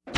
A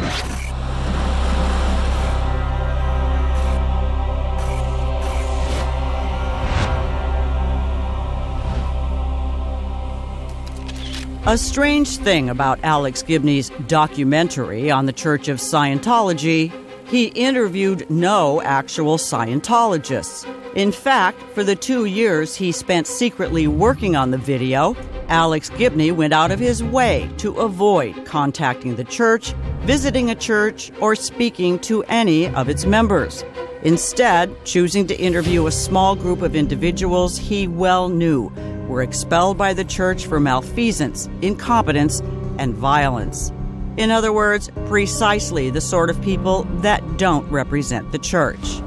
strange thing about Alex Gibney's documentary on the Church of Scientology, he interviewed no actual Scientologists. In fact, for the 2 years he spent secretly working on the video, Alex Gibney went out of his way to avoid contacting the church, visiting a church, or speaking to any of its members. Instead, choosing to interview a small group of individuals he well knew were expelled by the church for malfeasance, incompetence, and violence. In other words, precisely the sort of people that don't represent the church.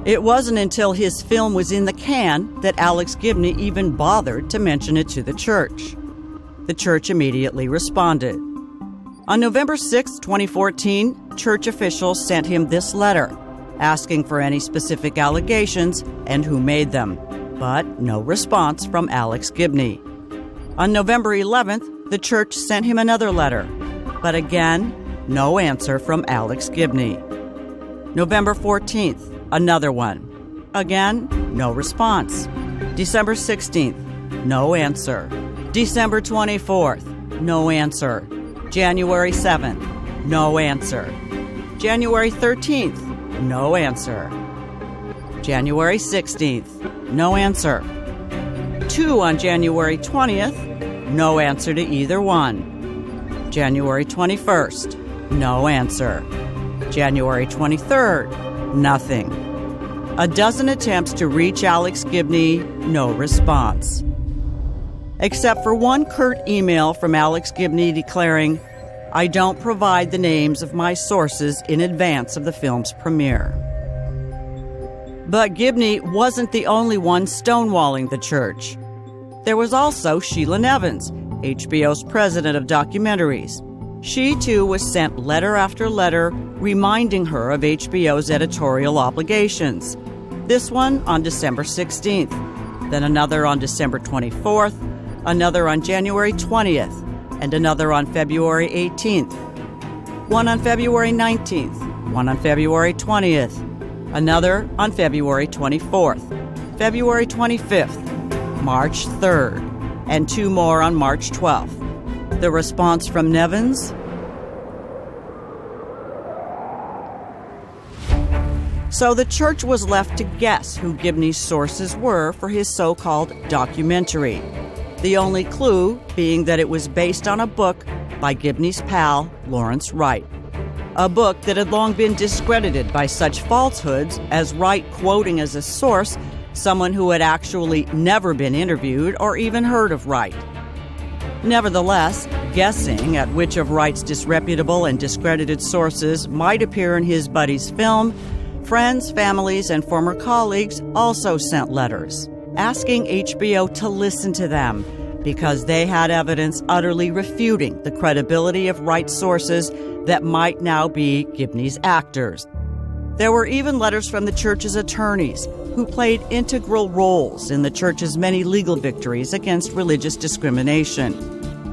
It wasn't until his film was in the can that Alex Gibney even bothered to mention it to the church. The church immediately responded. On November 6, 2014, church officials sent him this letter, asking for any specific allegations and who made them, but no response from Alex Gibney. On November 11th, the church sent him another letter, but again, no answer from Alex Gibney. November 14th, another one. Again, no response. December 16th, no answer. December 24th, no answer. January 7th, no answer. January 13th, no answer. January 16th, no answer. 2 on January 20th, no answer to either one. January 21st, no answer. January 23rd, nothing. A dozen attempts to reach Alex Gibney, no response. Except for one curt email from Alex Gibney declaring, "I don't provide the names of my sources in advance of the film's premiere." But Gibney wasn't the only one stonewalling the church. There was also Sheila Nevins, HBO's president of documentaries. She, too, was sent letter after letter reminding her of HBO's editorial obligations. This one on December 16th, then another on December 24th, another on January 20th, and another on February 18th. One on February 19th, one on February 20th, another on February 24th, February 25th, March 3rd, and 2 more on March 12th. The response from Nevins? So the church was left to guess who Gibney's sources were for his so-called documentary. The only clue being that it was based on a book by Gibney's pal, Lawrence Wright. A book that had long been discredited by such falsehoods as Wright quoting as a source someone who had actually never been interviewed or even heard of Wright. Nevertheless, guessing at which of Wright's disreputable and discredited sources might appear in his buddy's film, friends, families, and former colleagues also sent letters, asking HBO to listen to them because they had evidence utterly refuting the credibility of Wright's sources that might now be Gibney's actors. There were even letters from the church's attorneys, who played integral roles in the church's many legal victories against religious discrimination.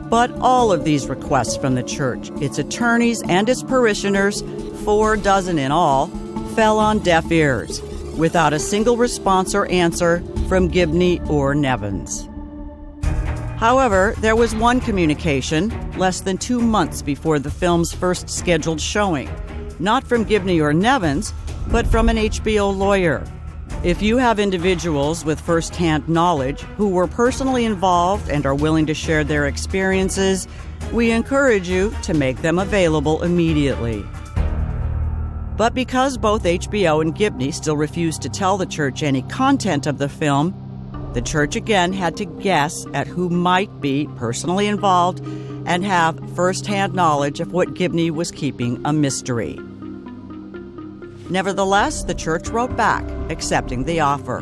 But all of these requests from the church, its attorneys, and its parishioners, 4 dozen in all, fell on deaf ears, without a single response or answer from Gibney or Nevins. However, there was one communication less than 2 months before the film's first scheduled showing, not from Gibney or Nevins, but from an HBO lawyer. If you have individuals with first-hand knowledge who were personally involved and are willing to share their experiences, we encourage you to make them available immediately. But because both HBO and Gibney still refused to tell the church any content of the film, the church again had to guess at who might be personally involved and have first-hand knowledge of what Gibney was keeping a mystery. Nevertheless, the church wrote back, accepting the offer.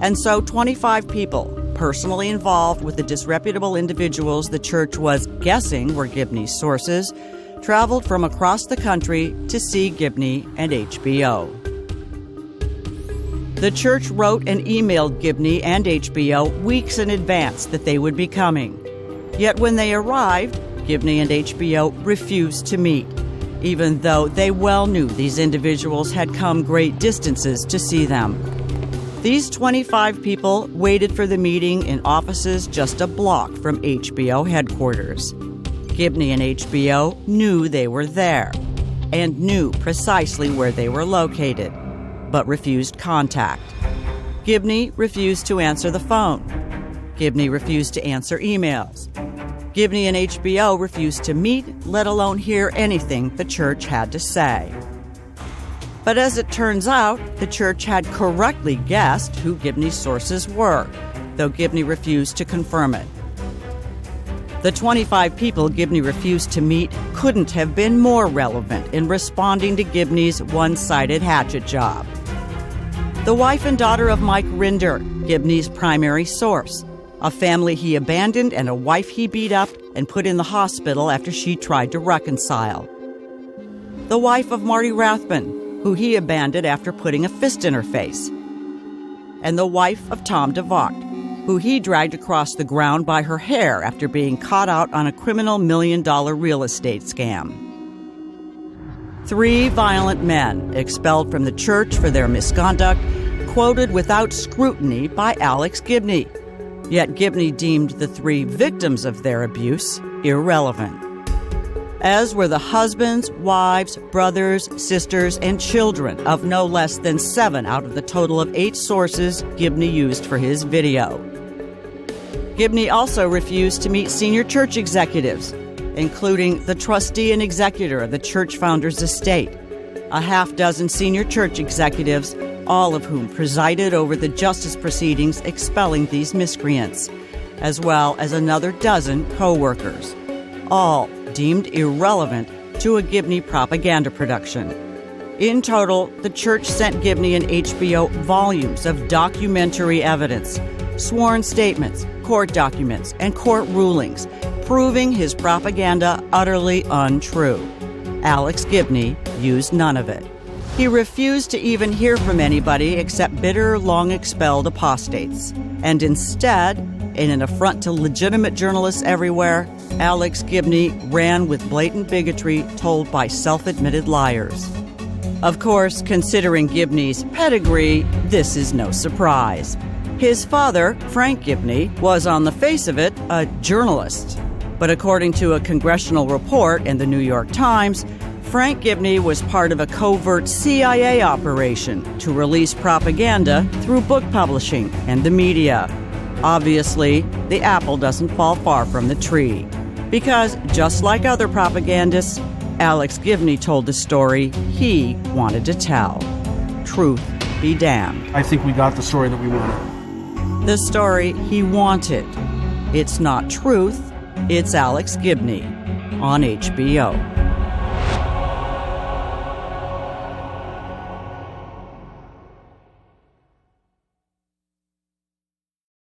And so 25 people, personally involved with the disreputable individuals the church was guessing were Gibney's sources, traveled from across the country to see Gibney and HBO. The church wrote and emailed Gibney and HBO weeks in advance that they would be coming. Yet when they arrived, Gibney and HBO refused to meet. even though they well knew these individuals had come great distances to see them. These 25 people waited for the meeting in offices just a block from HBO headquarters. Gibney and HBO knew they were there and knew precisely where they were located, but refused contact. Gibney refused to answer the phone. Gibney refused to answer emails. Gibney and HBO refused to meet, let alone hear anything the church had to say. But as it turns out, the church had correctly guessed who Gibney's sources were, though Gibney refused to confirm it. The 25 people Gibney refused to meet couldn't have been more relevant in responding to Gibney's one-sided hatchet job. The wife and daughter of Mike Rinder, Gibney's primary source, a family he abandoned and a wife he beat up and put in the hospital after she tried to reconcile. The wife of Marty Rathbun, who he abandoned after putting a fist in her face. And the wife of Tom DeVocht, who he dragged across the ground by her hair after being caught out on a criminal $1 million real estate scam. 3 violent men expelled from the church for their misconduct, quoted without scrutiny by Alex Gibney. Yet Gibney deemed the 3 victims of their abuse irrelevant, as were the husbands, wives, brothers, sisters, and children of no less than 7 out of the total of 8 sources Gibney used for his video. Gibney also refused to meet senior church executives, including the trustee and executor of the church founder's estate, a half-dozen senior church executives, all of whom presided over the justice proceedings expelling these miscreants, as well as another dozen co-workers, all deemed irrelevant to a Gibney propaganda production. In total, the church sent Gibney and HBO volumes of documentary evidence, sworn statements, court documents, and court rulings, proving his propaganda utterly untrue. Alex Gibney used none of it. He refused to even hear from anybody except bitter, long-expelled apostates. And instead, in an affront to legitimate journalists everywhere, Alex Gibney ran with blatant bigotry told by self-admitted liars. Of course, considering Gibney's pedigree, this is no surprise. His father, Frank Gibney, was on the face of it a journalist. But according to a congressional report in the New York Times, Frank Gibney was part of a covert CIA operation to release propaganda through book publishing and the media. Obviously, the apple doesn't fall far from the tree, because just like other propagandists, Alex Gibney told the story he wanted to tell. Truth be damned. I think we got the story that we wanted. The story he wanted. It's not truth, it's Alex Gibney on HBO.